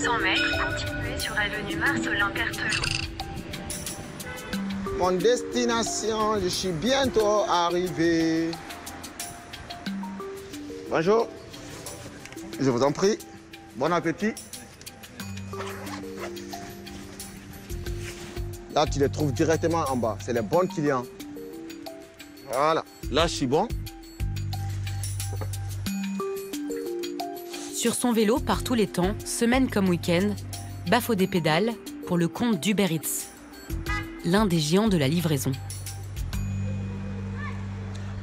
200 mètres, continuez sur avenue Marcelin-Berthelot. Mon destination, je suis bientôt arrivé. Bonjour. Je vous en prie. Bon appétit. Là, tu les trouves directement en bas. C'est les bons clients. Voilà. Là, je suis bon. Sur son vélo, par tous les temps, semaine comme week-end, Bafodé pédale pour le compte d'Uber Eats, l'un des géants de la livraison.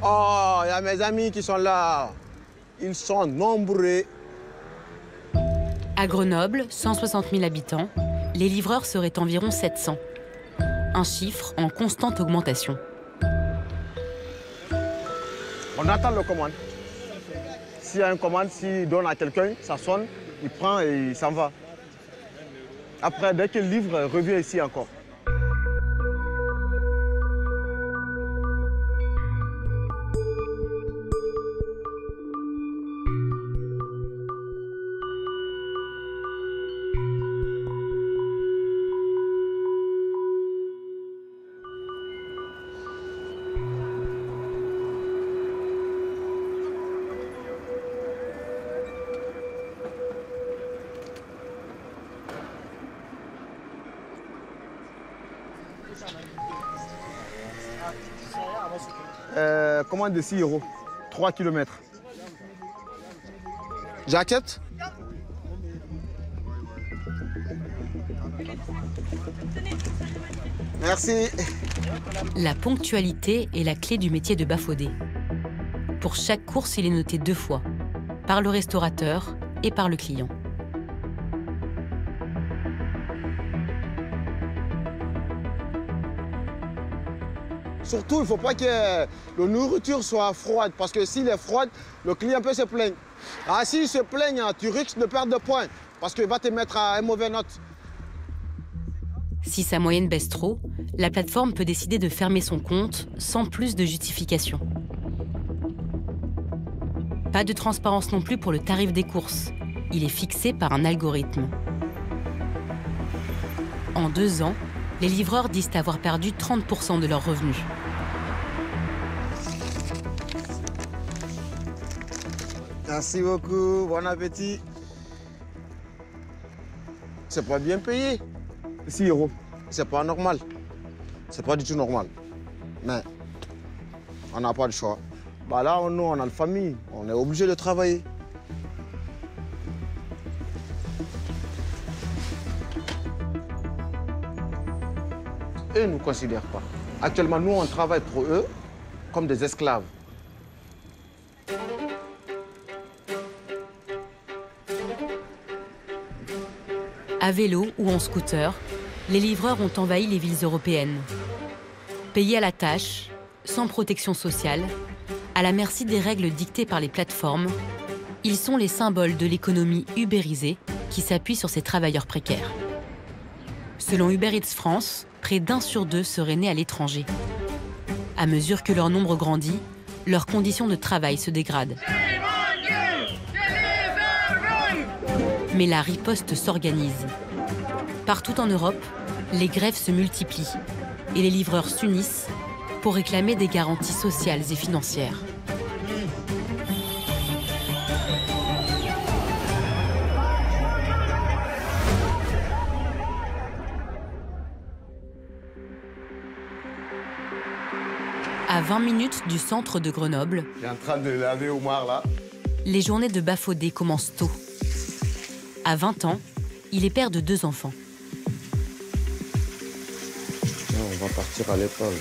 Oh, il y a mes amis qui sont là. Ils sont nombreux. À Grenoble, 160 000 habitants, les livreurs seraient environ 700. Un chiffre en constante augmentation. On attend le commande. S'il y a une commande, s'il donne à quelqu'un, ça sonne, il prend et il s'en va. Après, dès qu'il livre, il revient ici encore. Commande de 6 €, 3 km. J'accepte. Merci. La ponctualité est la clé du métier de Bafodé. Pour chaque course, il est noté 2 fois, par le restaurateur et par le client. Surtout, il ne faut pas que la nourriture soit froide, parce que s'il est froide, le client peut se plaindre. Ah, s'il se plaigne, tu risques de perdre de points, parce qu'il va te mettre à une mauvaise note. Si sa moyenne baisse trop, la plateforme peut décider de fermer son compte sans plus de justification. Pas de transparence non plus pour le tarif des courses. Il est fixé par un algorithme. En 2 ans, les livreurs disent avoir perdu 30% de leurs revenus. Merci beaucoup, bon appétit. C'est pas bien payé. 6 €. C'est pas normal. C'est pas du tout normal. Mais on n'a pas le choix. Bah là, nous, on a une famille. On est obligé de travailler. Eux ne nous considèrent pas. Actuellement, nous, on travaille pour eux comme des esclaves. À vélo ou en scooter, les livreurs ont envahi les villes européennes. Payés à la tâche, sans protection sociale, à la merci des règles dictées par les plateformes, ils sont les symboles de l'économie ubérisée qui s'appuie sur ces travailleurs précaires. Selon Uber Eats France, près d'1 sur 2 seraient nés à l'étranger. À mesure que leur nombre grandit, leurs conditions de travail se dégradent. Mais la riposte s'organise. Partout en Europe, les grèves se multiplient et les livreurs s'unissent pour réclamer des garanties sociales et financières. À 20 minutes du centre de Grenoble, Je suis en train de laver Omar là. les journées de Bafodé commencent tôt. À 20 ans, il est père de 2 enfants. On va partir à l'école.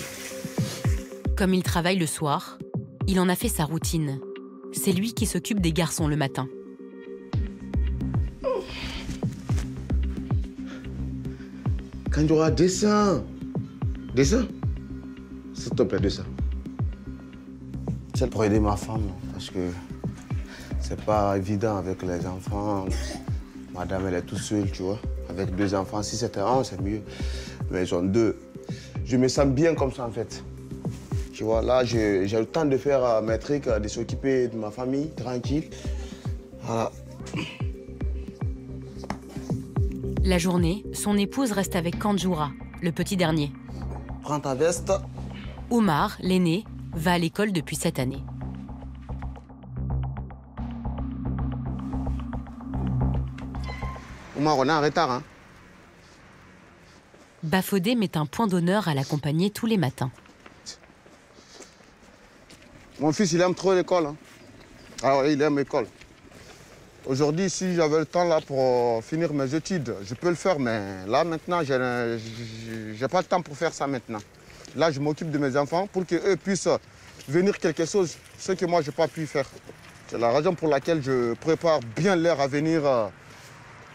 Comme il travaille le soir, il en a fait sa routine. C'est lui qui s'occupe des garçons le matin. Quand il y aura dessin. Dessin. S'il te plaît, dessin. C'est pour aider ma femme, parce que c'est pas évident avec les enfants. Madame, elle est toute seule, tu vois. Avec 2 enfants, si c'était un, c'est mieux. Mais ils ont 2. Je me sens bien comme ça, en fait. Tu vois, là, j'ai le temps de faire mes trucs, de s'occuper de ma famille, tranquille. Voilà. La journée, son épouse reste avec Kanjoura, le petit dernier. Prends ta veste. Oumar, l'aîné, va à l'école depuis cette année. Oumar, on est en retard, hein? Bafodé met un point d'honneur à l'accompagner tous les matins. Mon fils, il aime trop l'école. Hein. Ah oui, il aime l'école. Aujourd'hui, si j'avais le temps là pour finir mes études, je peux le faire, mais là, maintenant, je n'ai pas le temps pour faire ça maintenant. Là, je m'occupe de mes enfants pour qu'eux puissent venir quelque chose, ce que moi, je n'ai pas pu faire. C'est la raison pour laquelle je prépare bien leur avenir,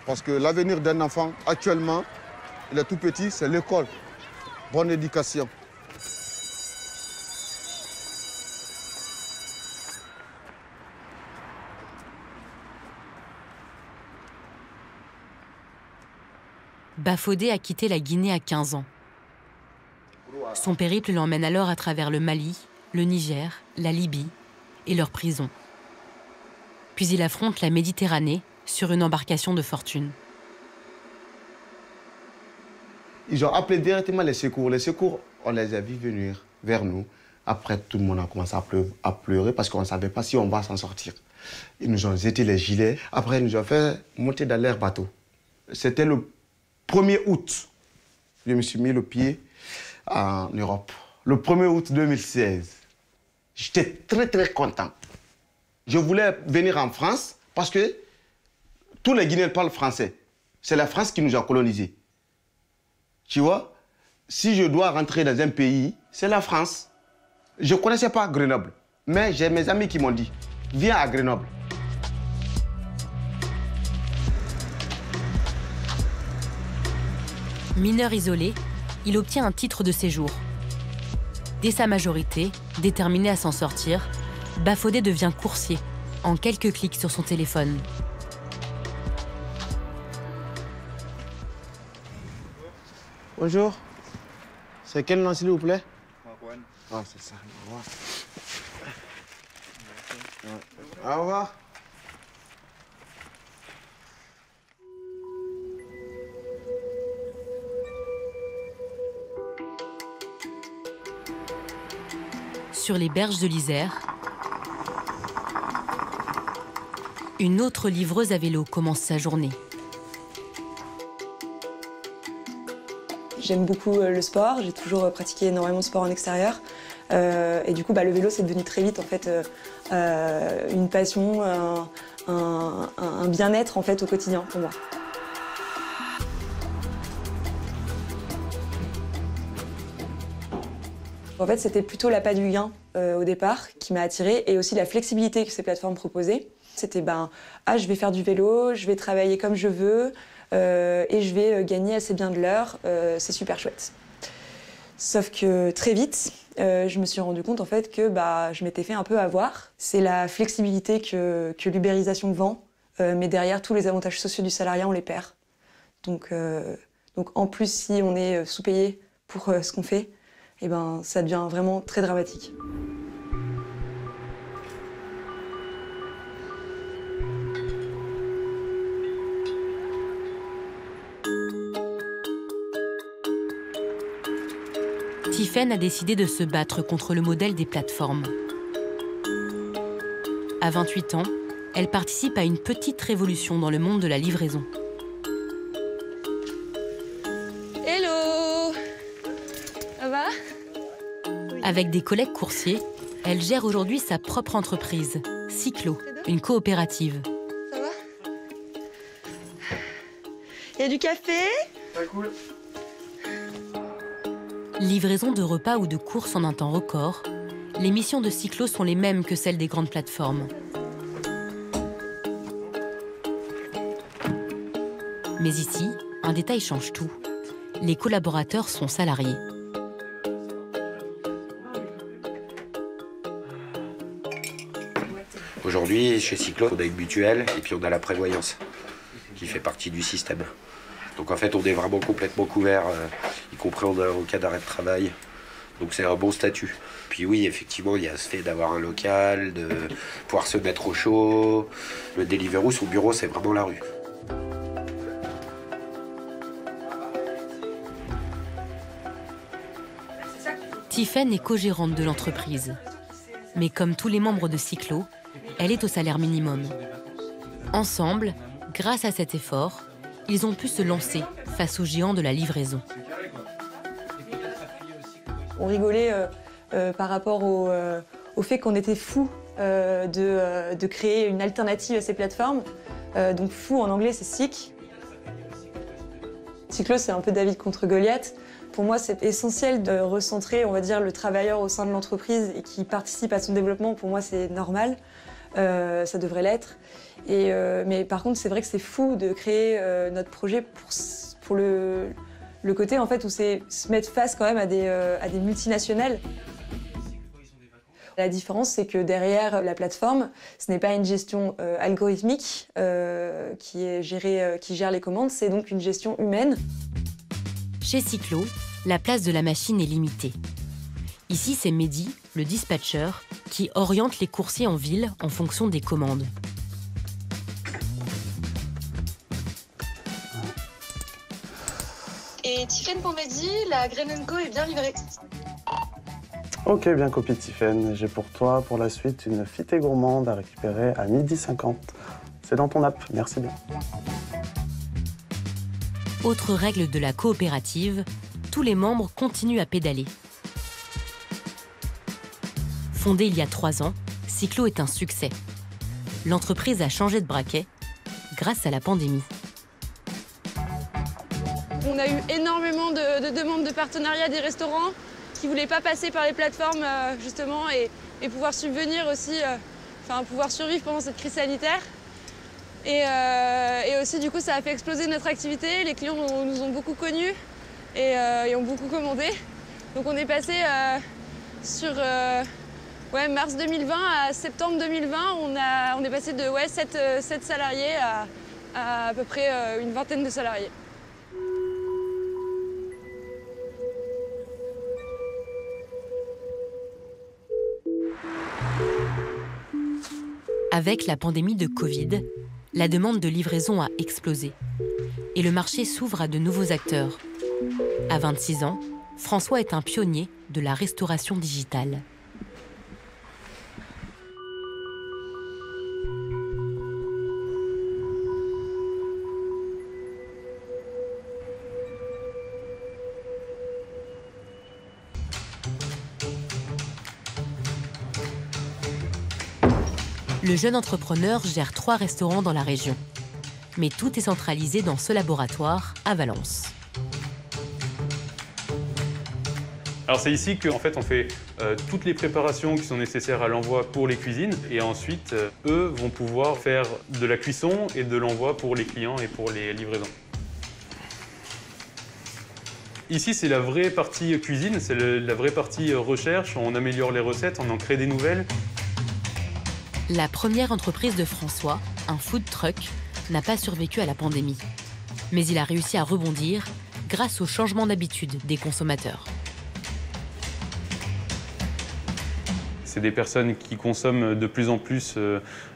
parce que l'avenir d'un enfant, actuellement, il est tout petit, c'est l'école. Bonne éducation. Bafodé a quitté la Guinée à 15 ans. Son périple l'emmène alors à travers le Mali, le Niger, la Libye et leurs prisons. Puis il affronte la Méditerranée sur une embarcation de fortune. Ils ont appelé directement les secours. Les secours, on les a vus venir vers nous. Après, tout le monde a commencé à pleurer parce qu'on ne savait pas si on va s'en sortir. Ils nous ont jeté les gilets. Après, ils nous ont fait monter dans leur bateau. C'était le 1er août. Je me suis mis le pied en Europe. Le 1er août 2016. J'étais très, très content. Je voulais venir en France parce que tous les Guinéens parlent français. C'est la France qui nous a colonisés. Tu vois, si je dois rentrer dans un pays, c'est la France. Je ne connaissais pas Grenoble, mais j'ai mes amis qui m'ont dit, viens à Grenoble. Mineur isolé, il obtient un titre de séjour. Dès sa majorité, déterminé à s'en sortir, Bafodé devient coursier, en quelques clics sur son téléphone. Bonjour. C'est quel nom, s'il vous plaît? Ah, c'est ça. Au revoir. Au revoir. Sur les berges de l'Isère, une autre livreuse à vélo commence sa journée. J'aime beaucoup le sport, j'ai toujours pratiqué énormément de sport en extérieur. Et du coup, le vélo, c'est devenu très vite en fait, une passion, un bien-être en fait, au quotidien pour moi. En fait, c'était plutôt l'appât du gain au départ qui m'a attirée et aussi la flexibilité que ces plateformes proposaient. C'était je vais faire du vélo, je vais travailler comme je veux et je vais gagner assez bien de l'heure, c'est super chouette. Sauf que très vite, je me suis rendu compte en fait que je m'étais fait un peu avoir. C'est la flexibilité que l'ubérisation vend, mais derrière tous les avantages sociaux du salariat, on les perd. Donc en plus, si on est sous-payé pour ce qu'on fait, ça devient vraiment très dramatique. Tiffaine a décidé de se battre contre le modèle des plateformes. À 28 ans, elle participe à une petite révolution dans le monde de la livraison. Hello! Ça va? Avec des collègues coursiers, elle gère aujourd'hui sa propre entreprise, Cyclo, une coopérative. Ça va? Il y a du café? Très cool. Livraison de repas ou de courses en un temps record, les missions de Cyclo sont les mêmes que celles des grandes plateformes. Mais ici, un détail change tout. Les collaborateurs sont salariés. Aujourd'hui, chez Cyclo, on a une mutuelle et puis on a la prévoyance qui fait partie du système. Donc en fait, on est vraiment complètement couvert, y compris en cas d'arrêt de travail. Donc c'est un bon statut. Puis oui, effectivement, il y a ce fait d'avoir un local, de pouvoir se mettre au chaud. Le Deliveroo, son bureau, c'est vraiment la rue. Tiffaine est co-gérante de l'entreprise. Mais comme tous les membres de Cyclo, elle est au salaire minimum. Ensemble, grâce à cet effort, ils ont pu se lancer face aux géants de la livraison. On rigolait par rapport au fait qu'on était fous de créer une alternative à ces plateformes. Donc fou en anglais, c'est sick. Cyclo, c'est un peu David contre Goliath. Pour moi, c'est essentiel de recentrer, on va dire, le travailleur au sein de l'entreprise et qui participe à son développement. Pour moi, c'est normal. Ça devrait l'être. Mais par contre, c'est vrai que c'est fou de créer notre projet pour le côté en fait, où c'est se mettre face quand même à des multinationales. La différence, c'est que derrière la plateforme, ce n'est pas une gestion algorithmique qui gère les commandes, c'est donc une gestion humaine. Chez Cyclo, la place de la machine est limitée. Ici, c'est Mehdi, le dispatcher, qui oriente les coursiers en ville en fonction des commandes. Et Tiffaine pour Mehdi, la Grain & Co est bien livrée. Ok, bien copié Tiffaine. J'ai pour toi, pour la suite, une fitée gourmande à récupérer à 12h50. C'est dans ton app, merci bien. Autre règle de la coopérative, tous les membres continuent à pédaler. Fondée il y a 3 ans, Cyclo est un succès. L'entreprise a changé de braquet grâce à la pandémie. On a eu énormément de demandes de partenariat des restaurants qui ne voulaient pas passer par les plateformes justement et pouvoir subvenir aussi, pouvoir survivre pendant cette crise sanitaire. Et aussi du coup ça a fait exploser notre activité, les clients nous ont beaucoup connus et ont beaucoup commandé. Donc on est passé sur mars 2020 à septembre 2020, on est passé de 7 salariés à peu près une vingtaine de salariés. Avec la pandémie de Covid, la demande de livraison a explosé et le marché s'ouvre à de nouveaux acteurs. À 26 ans, François est un pionnier de la restauration digitale. Le jeune entrepreneur gère 3 restaurants dans la région. Mais tout est centralisé dans ce laboratoire à Valence. Alors c'est ici qu'en fait on fait toutes les préparations qui sont nécessaires à l'envoi pour les cuisines et ensuite eux vont pouvoir faire de la cuisson et de l'envoi pour les clients et pour les livraisons. Ici c'est la vraie partie cuisine, c'est la vraie partie recherche, on améliore les recettes, on en crée des nouvelles. La première entreprise de François, un food truck, n'a pas survécu à la pandémie. Mais il a réussi à rebondir grâce au changement d'habitude des consommateurs. C'est des personnes qui consomment de plus en plus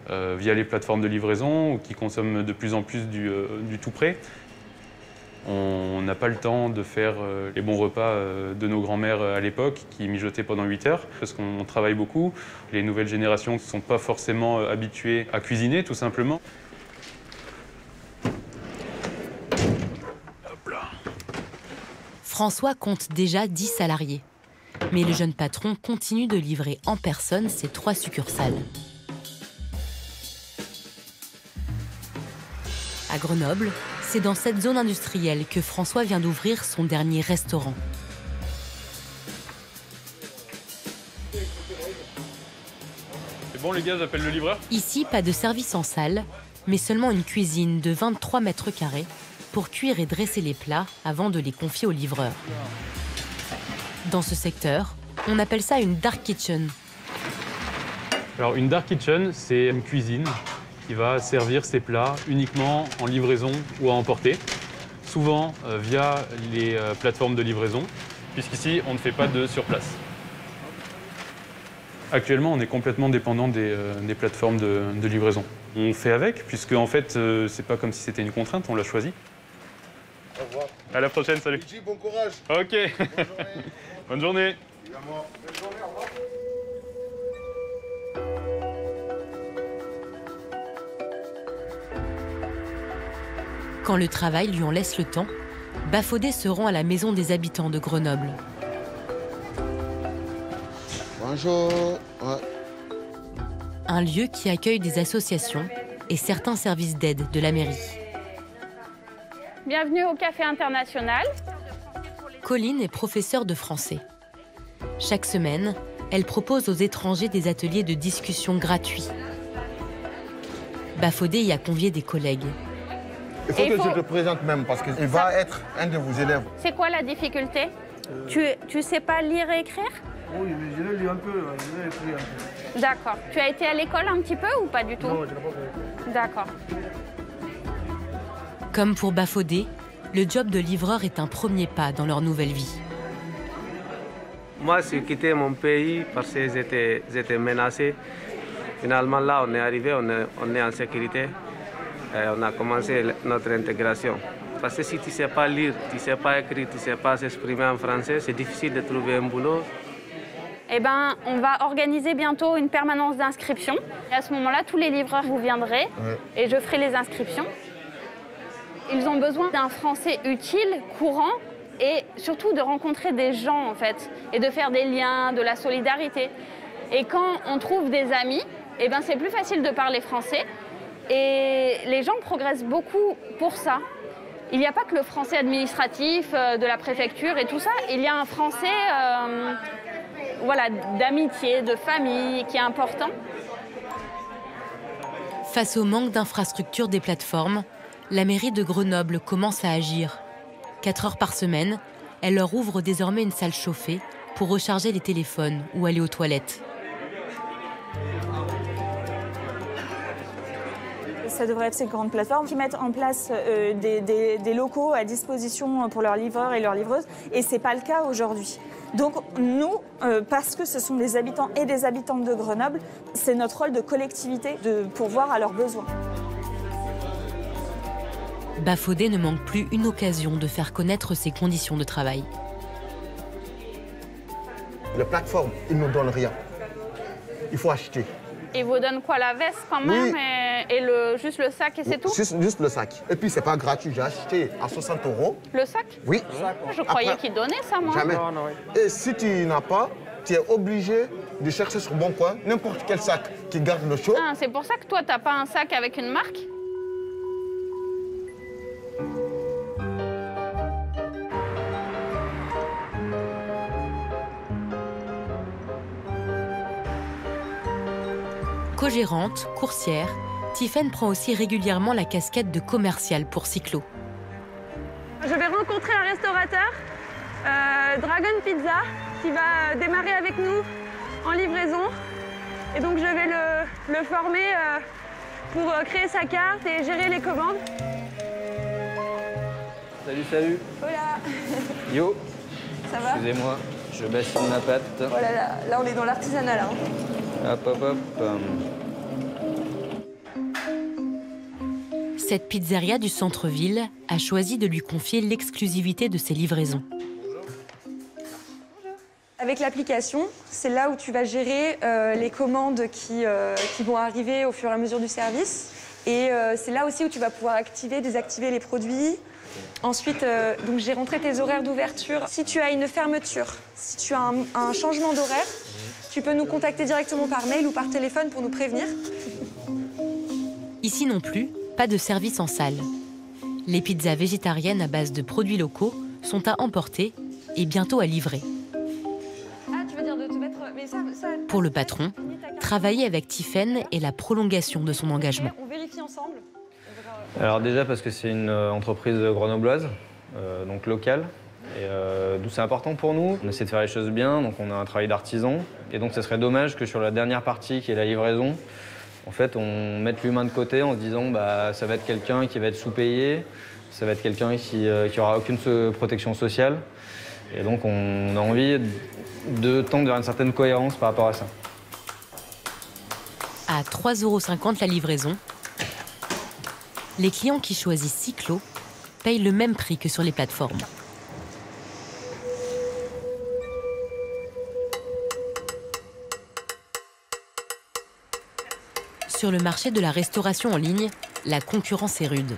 via les plateformes de livraison ou qui consomment de plus en plus du tout prêt. On n'a pas le temps de faire les bons repas de nos grands-mères à l'époque qui mijotaient pendant 8 heures parce qu'on travaille beaucoup. Les nouvelles générations ne sont pas forcément habituées à cuisiner tout simplement. Hop là. François compte déjà 10 salariés. Mais le jeune patron continue de livrer en personne ses 3 succursales. À Grenoble, c'est dans cette zone industrielle que François vient d'ouvrir son dernier restaurant. C'est bon les gars, j'appelle le livreur. Ici, pas de service en salle, mais seulement une cuisine de 23 mètres carrés pour cuire et dresser les plats avant de les confier au livreur. Dans ce secteur, on appelle ça une dark kitchen. Alors une dark kitchen, c'est une cuisine qui va servir ses plats uniquement en livraison ou à emporter, souvent via les plateformes de livraison, puisqu'ici on ne fait pas de surplace. Actuellement, on est complètement dépendant des plateformes de livraison. On fait avec, puisque en fait, c'est pas comme si c'était une contrainte, on l'a choisi. Au revoir. À la prochaine, salut. Luigi, bon courage. Ok. Bonne journée. Quand le travail lui en laisse le temps, Bafodé se rend à la maison des habitants de Grenoble. Bonjour. Ouais. Un lieu qui accueille des associations et certains services d'aide de la mairie. Bienvenue au Café International. Colline est professeure de français. Chaque semaine, elle propose aux étrangers des ateliers de discussion gratuits. Bafodé y a convié des collègues. Il faut que je te présente même parce qu'il va être un de vos élèves. C'est quoi la difficulté? Tu sais pas lire et écrire? Oui, mais je vais lire un peu, je vais écrire un peu. D'accord. Tu as été à l'école un petit peu ou pas du tout? Non, je n'ai pas fait. D'accord. Comme pour Bafodé, le job de livreur est un premier pas dans leur nouvelle vie. Moi, j'ai quitté mon pays parce que j'étais menacé. Finalement, là, on est arrivé, on est en sécurité. Et on a commencé notre intégration. Parce que si tu ne sais pas lire, tu ne sais pas écrire, tu ne sais pas s'exprimer en français, c'est difficile de trouver un boulot. Eh ben, on va organiser bientôt une permanence d'inscription. Et à ce moment-là, tous les livreurs, vous viendrez et je ferai les inscriptions. Ils ont besoin d'un français utile, courant et surtout de rencontrer des gens, en fait, et de faire des liens, de la solidarité. Et quand on trouve des amis, eh ben, c'est plus facile de parler français. Et les gens progressent beaucoup pour ça. Il n'y a pas que le français administratif de la préfecture et tout ça. Il y a un français voilà, d'amitié, de famille qui est important. Face au manque d'infrastructures des plateformes, la mairie de Grenoble commence à agir. 4 heures par semaine, elle leur ouvre désormais une salle chauffée pour recharger les téléphones ou aller aux toilettes. Ça devrait être ces grandes plateformes qui mettent en place des locaux à disposition pour leurs livreurs et leurs livreuses. Et ce n'est pas le cas aujourd'hui. Donc nous, parce que ce sont des habitants et des habitantes de Grenoble, c'est notre rôle de collectivité de pourvoir à leurs besoins. Bafodé ne manque plus une occasion de faire connaître ses conditions de travail. Les plateformes, ils ne nous donnent rien. Il faut acheter. Ils vous donnent quoi, la veste quand même et juste le sac et c'est tout? Juste le sac. Et puis c'est pas gratuit, j'ai acheté à 60 €. Le sac? Oui. Je croyais qu'ils donnaient ça, moi. Jamais. Et si tu n'as pas, tu es obligé de chercher sur Bon Coin n'importe quel sac qui garde le chaud. Ah, c'est pour ça que toi, t'as pas un sac avec une marque? Co-gérante, coursière, Tiffaine prend aussi régulièrement la casquette de commerciale pour Cyclo. Je vais rencontrer un restaurateur, Dragon Pizza, qui va démarrer avec nous en livraison. Et donc je vais le former pour créer sa carte et gérer les commandes. Salut, salut. Hola. Yo. Ça va? Excusez-moi, je bassine ma pâte. Oh là là, là on est dans l'artisanat là. Hop, hop, hop. Cette pizzeria du centre-ville a choisi de lui confier l'exclusivité de ses livraisons. Avec l'application, c'est là où tu vas gérer les commandes qui vont arriver au fur et à mesure du service. Et c'est là aussi où tu vas pouvoir activer, désactiver les produits. Ensuite, donc j'ai rentré tes horaires d'ouverture. Si tu as une fermeture, si tu as un changement d'horaire, tu peux nous contacter directement par mail ou par téléphone pour nous prévenir. Ici non plus, pas de service en salle. Les pizzas végétariennes à base de produits locaux sont à emporter et bientôt à livrer. Ah, tu veux dire de te mettre... Mais ça... Pour le patron, travailler avec Tiffaine est la prolongation de son engagement. On vérifie ensemble. Alors déjà parce que c'est une entreprise grenobloise, donc locale. Et d'où c'est important pour nous. On essaie de faire les choses bien, donc on a un travail d'artisan. Et donc ce serait dommage que sur la dernière partie qui est la livraison, en fait on mette l'humain de côté en se disant bah ça va être quelqu'un qui va être sous-payé, ça va être quelqu'un qui aura aucune protection sociale. Et donc on a envie de tendre vers une certaine cohérence par rapport à ça. À 3,50 € la livraison, les clients qui choisissent Cyclo payent le même prix que sur les plateformes. Sur le marché de la restauration en ligne, la concurrence est rude.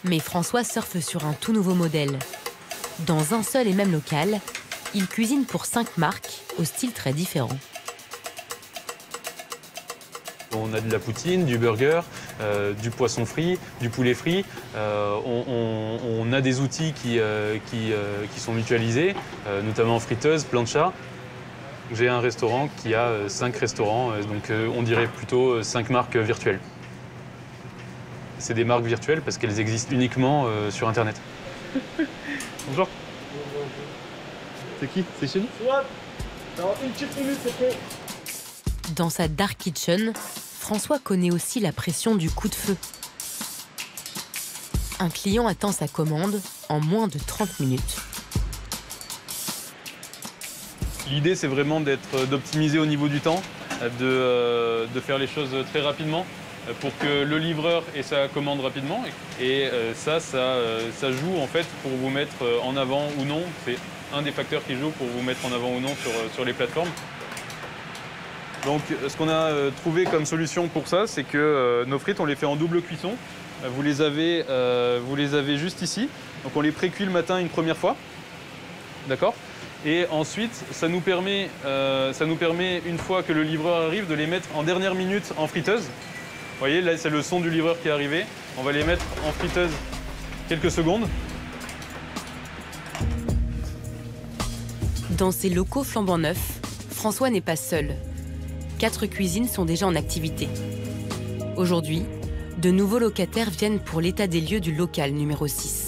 Mais François surfe sur un tout nouveau modèle. Dans un seul et même local, il cuisine pour 5 marques au style très différent. On a de la poutine, du burger, du poisson frit, du poulet frit. On a des outils qui sont mutualisés, notamment friteuse, plancha. J'ai un restaurant qui a 5 restaurants, donc on dirait plutôt 5 marques virtuelles. C'est des marques virtuelles parce qu'elles existent uniquement sur Internet. Bonjour. C'est qui? C'est chez nous? Dans une petite minute, c'est fait. Dans sa dark kitchen, François connaît aussi la pression du coup de feu. Un client attend sa commande en moins de 30 minutes. L'idée, c'est vraiment d'optimiser au niveau du temps, de faire les choses très rapidement pour que le livreur ait sa commande rapidement. Et ça joue en fait pour vous mettre en avant ou non. C'est un des facteurs qui joue pour vous mettre en avant ou non sur les plateformes. Donc ce qu'on a trouvé comme solution pour ça, c'est que nos frites, on les fait en double cuisson. Vous les avez juste ici. Donc on les pré-cuit le matin une première fois. D'accord ? Et ensuite, ça nous permet, une fois que le livreur arrive, de les mettre en dernière minute en friteuse. Vous voyez, là, c'est le son du livreur qui est arrivé. On va les mettre en friteuse quelques secondes. Dans ces locaux flambant neufs, François n'est pas seul. 4 cuisines sont déjà en activité. Aujourd'hui, de nouveaux locataires viennent pour l'état des lieux du local numéro 6.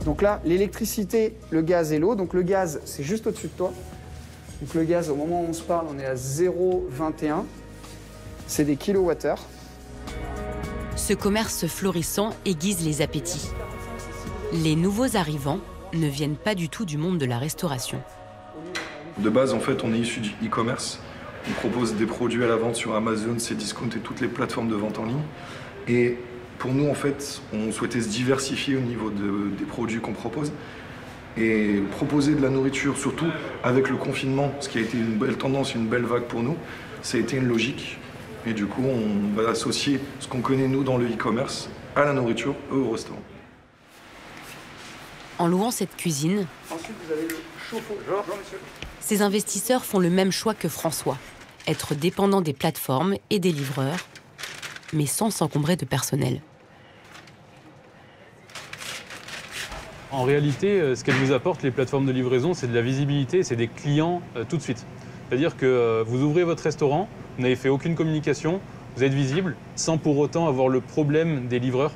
Donc là, l'électricité, le gaz et l'eau. Donc le gaz, c'est juste au-dessus de toi. Donc le gaz, au moment où on se parle, on est à 0,21. C'est des kilowattheures. Ce commerce florissant aiguise les appétits. Les nouveaux arrivants ne viennent pas du tout du monde de la restauration. De base, en fait, on est issu du e-commerce. On propose des produits à la vente sur Amazon, Cdiscount et toutes les plateformes de vente en ligne. Et pour nous, en fait, on souhaitait se diversifier au niveau des produits qu'on propose et proposer de la nourriture, surtout avec le confinement, ce qui a été une belle tendance, une belle vague pour nous. Ça a été une logique. Et du coup, on va associer ce qu'on connaît, nous, dans le e-commerce, à la nourriture, au restaurant. En louant cette cuisine, ensuite, vous avez le chauffe-eau. Bonjour, monsieur. Ces investisseurs font le même choix que François, être dépendants des plateformes et des livreurs, mais sans s'encombrer de personnel. En réalité, ce qu'elles vous apportent, les plateformes de livraison, c'est de la visibilité, c'est des clients tout de suite. C'est-à-dire que vous ouvrez votre restaurant, vous n'avez fait aucune communication, vous êtes visible, sans pour autant avoir le problème des livreurs.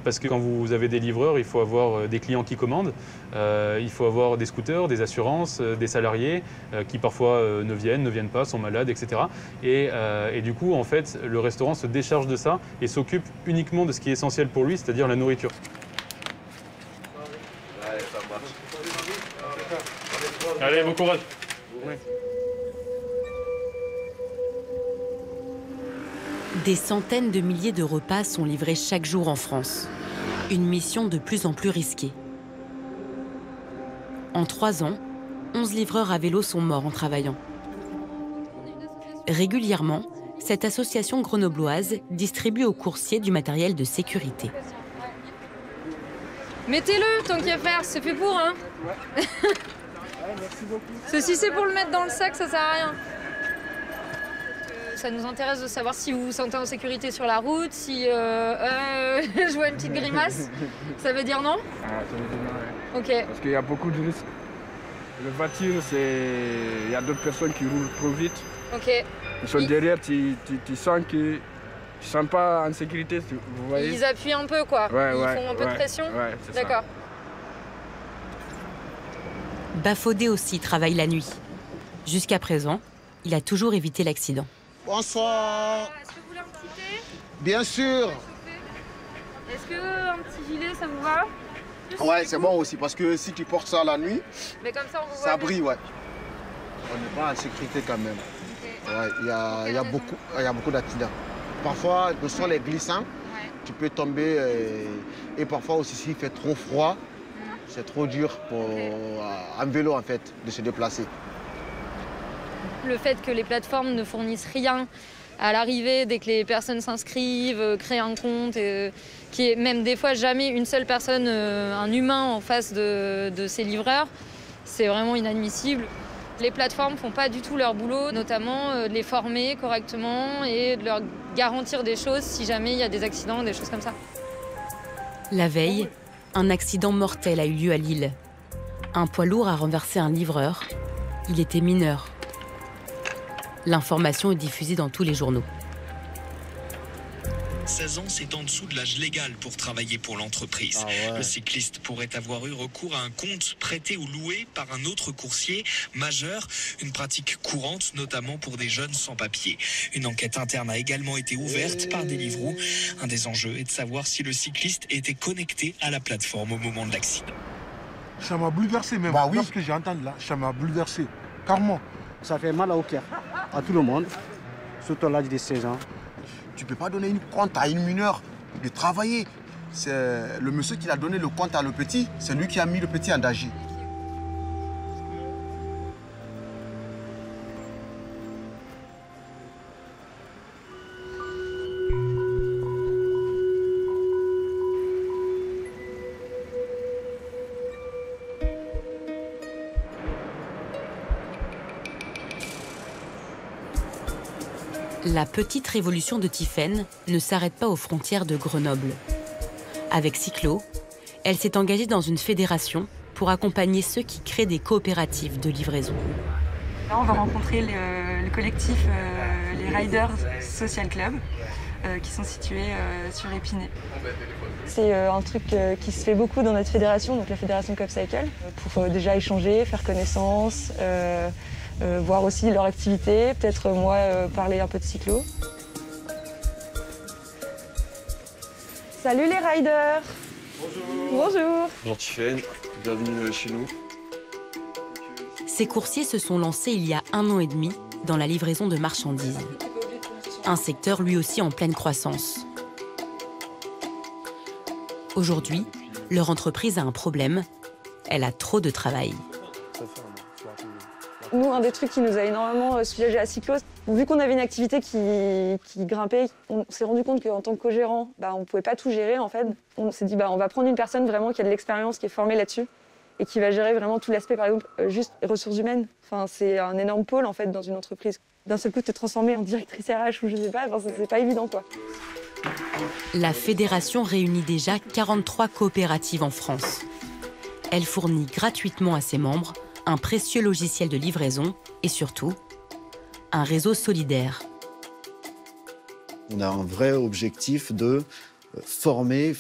Parce que quand vous avez des livreurs, il faut avoir des clients qui commandent, il faut avoir des scooters, des assurances, des salariés qui parfois ne viennent pas, sont malades, etc. Et du coup, en fait, le restaurant se décharge de ça et s'occupe uniquement de ce qui est essentiel pour lui, c'est-à-dire la nourriture. Allez, ça marche. Allez, bon courage. Des centaines de milliers de repas sont livrés chaque jour en France. Une mission de plus en plus risquée. En 3 ans, 11 livreurs à vélo sont morts en travaillant. Régulièrement, cette association grenobloise distribue aux coursiers du matériel de sécurité. Mettez-le, tant qu'il y a à faire, c'est fait pour, hein. Ouais. Merci beaucoup. Ceci, c'est pour le mettre dans le sac, ça sert à rien. Ça nous intéresse de savoir si vous vous sentez en sécurité sur la route, si je vois une petite grimace, ça veut dire non? Ah, ça veut dire non, ouais. Ok. Parce qu'il y a beaucoup de risques. La voiture, il y a d'autres personnes qui roulent trop vite. Ok. Ils sont derrière, tu sens qu'ils ne sont pas en sécurité, vous voyez? Ils appuient un peu, quoi. Ouais, Ils font un peu de pression? Ouais, c'est ça. D'accord. Bafodé aussi travaille la nuit. Jusqu'à présent, il a toujours évité l'accident. Bonsoir. Est-ce que vous voulez un petit thé? Bien sûr. Est-ce qu'un petit gilet, ça vous va? Ouais, c'est bon aussi, parce que si tu portes ça la nuit, mais comme ça, on vous voit ça bien. brille, ouais. On n'est pas en sécurité quand même. Okay. Ouais, il y a beaucoup d'accidents. Parfois, le sol est glissant, tu peux tomber, et parfois aussi s'il fait trop froid, c'est trop dur pour un vélo en fait de se déplacer. Le fait que les plateformes ne fournissent rien à l'arrivée, dès que les personnes s'inscrivent, créent un compte, qui est même des fois jamais une seule personne, un humain en face de ces livreurs, c'est vraiment inadmissible. Les plateformes font pas du tout leur boulot, notamment de les former correctement et de leur garantir des choses si jamais il y a des accidents, des choses comme ça. La veille, un accident mortel a eu lieu à Lille. Un poids lourd a renversé un livreur. Il était mineur. L'information est diffusée dans tous les journaux. 16 ans, c'est en dessous de l'âge légal pour travailler pour l'entreprise. Le cycliste pourrait avoir eu recours à un compte prêté ou loué par un autre coursier majeur, une pratique courante, notamment pour des jeunes sans papier. Une enquête interne a également été ouverte par Deliveroo. Un des enjeux est de savoir si le cycliste était connecté à la plateforme au moment de l'accident. Ça m'a bouleversé même, lorsque j'ai entendu là, ça m'a bouleversé, carrément. Ça fait mal au cœur, à tout le monde, surtout à l'âge de 16 ans. Tu ne peux pas donner une compte à une mineure de travailler. C'est le monsieur qui a donné le compte à le petit, c'est lui qui a mis le petit en danger. La petite révolution de Tiffaine ne s'arrête pas aux frontières de Grenoble. Avec Cyclo, elle s'est engagée dans une fédération pour accompagner ceux qui créent des coopératives de livraison. Là, on va rencontrer le collectif les Riders Social Club qui sont situés sur Épinay. C'est un truc qui se fait beaucoup dans notre fédération, donc la fédération CopCycle, pour déjà échanger, faire connaissance, voir aussi leur activité, peut-être moi parler un peu de cyclo. Salut les riders. Bonjour. Bonjour. Bonjour Tiffaine, bienvenue chez nous. Ces coursiers se sont lancés il y a 1 an et demi dans la livraison de marchandises. Un secteur lui aussi en pleine croissance. Aujourd'hui, leur entreprise a un problème. Elle a trop de travail. Nous, un des trucs qui nous a énormément soulagé à Cyclo, vu qu'on avait une activité qui grimpait, on s'est rendu compte qu'en tant que co-gérant, on ne pouvait pas tout gérer en fait. On s'est dit on va prendre une personne vraiment qui a de l'expérience, qui est formée là-dessus et qui va gérer vraiment tout l'aspect, par exemple, juste ressources humaines. Enfin, c'est un énorme pôle en fait dans une entreprise. D'un seul coup, te transformer en directrice RH ou je sais pas, c'est pas évident quoi. La fédération réunit déjà 43 coopératives en France. Elle fournit gratuitement à ses membres un précieux logiciel de livraison et surtout, un réseau solidaire. On a un vrai objectif de former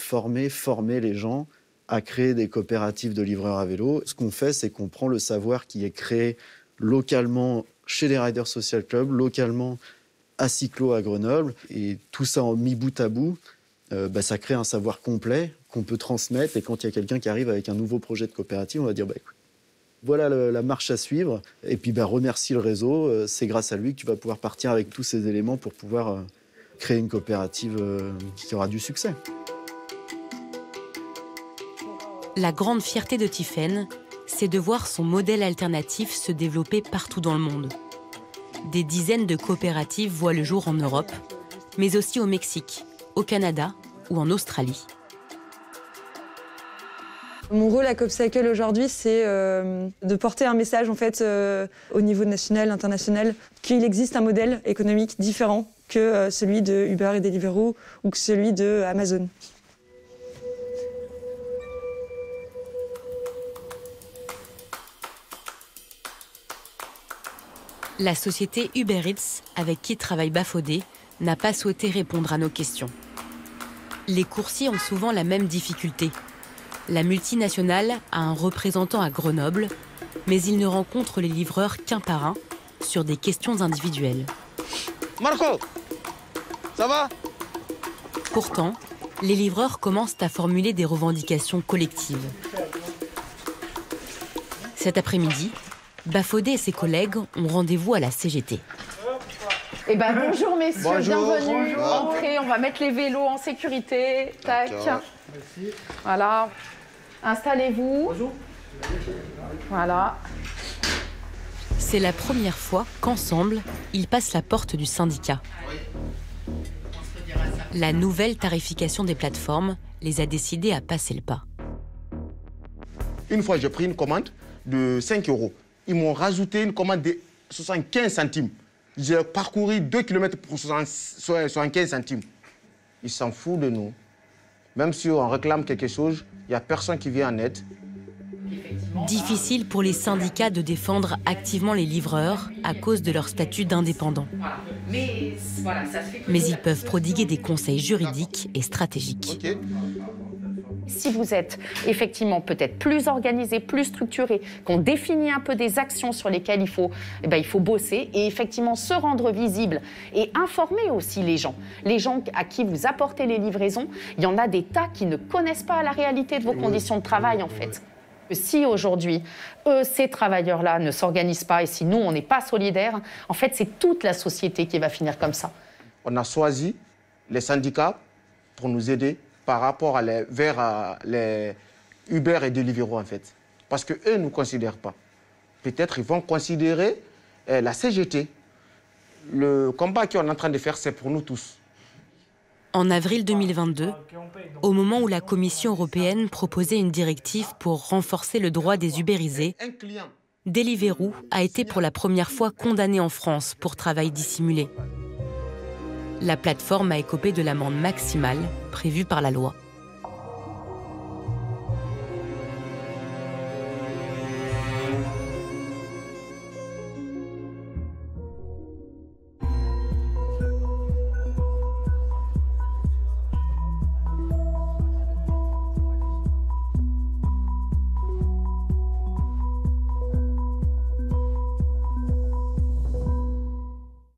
les gens à créer des coopératives de livreurs à vélo. Ce qu'on fait, c'est qu'on prend le savoir qui est créé localement chez les Riders Social Club, localement à Cyclo à Grenoble, et tout ça en mis bout à bout, ça crée un savoir complet qu'on peut transmettre. Et quand il y a quelqu'un qui arrive avec un nouveau projet de coopérative, on va dire écoute, voilà la marche à suivre. Et puis remercie le réseau. C'est grâce à lui que tu vas pouvoir partir avec tous ces éléments pour pouvoir créer une coopérative qui aura du succès. La grande fierté de Tiffaine, c'est de voir son modèle alternatif se développer partout dans le monde. Des dizaines de coopératives voient le jour en Europe, mais aussi au Mexique, au Canada ou en Australie. Mon rôle à CopCycle aujourd'hui, c'est de porter un message en fait, au niveau national, international, qu'il existe un modèle économique différent que celui de Uber et Deliveroo ou que celui de Amazon. La société Uber Eats, avec qui travaille Bafodé, n'a pas souhaité répondre à nos questions. Les coursiers ont souvent la même difficulté. La multinationale a un représentant à Grenoble, mais il ne rencontre les livreurs qu'un par un sur des questions individuelles. Marco, ça va? Pourtant, les livreurs commencent à formuler des revendications collectives. Cet après-midi, Bafodé et ses collègues ont rendez-vous à la CGT. Bonjour messieurs, bonjour, bienvenue. bonjour. Entrez, on va mettre les vélos en sécurité. Tac. Merci. Voilà. Installez-vous. Bonjour. Voilà. C'est la première fois qu'ensemble, ils passent la porte du syndicat. La nouvelle tarification des plateformes les a décidés à passer le pas. Une fois, j'ai pris une commande de 5 €. Ils m'ont rajouté une commande de 75 centimes. J'ai parcouru 2 km pour 75 centimes. Ils s'en foutent de nous. Même si on réclame quelque chose, il n'y a personne qui vient en aide. Difficile pour les syndicats de défendre activement les livreurs à cause de leur statut d'indépendant. Mais ils peuvent prodiguer des conseils juridiques et stratégiques. Okay. Si vous êtes effectivement peut-être plus organisé, plus structuré, qu'on définit un peu des actions sur lesquelles il faut bosser et effectivement se rendre visible et informer aussi les gens à qui vous apportez les livraisons. Il y en a des tas qui ne connaissent pas la réalité de vos conditions de travail en fait. Si aujourd'hui, ces travailleurs-là ne s'organisent pas et si nous, on n'est pas solidaires, en fait, c'est toute la société qui va finir comme ça. On a choisi les syndicats pour nous aider par rapport vers les Uber et Deliveroo, en fait. Parce qu'eux ne nous considèrent pas. Peut-être ils vont considérer la CGT. Le combat qu'on est en train de faire, c'est pour nous tous. En avril 2022, au moment où la Commission européenne proposait une directive pour renforcer le droit des ubérisés, Deliveroo a été pour la première fois condamné en France pour travail dissimulé. La plateforme a écopé de l'amende maximale prévue par la loi.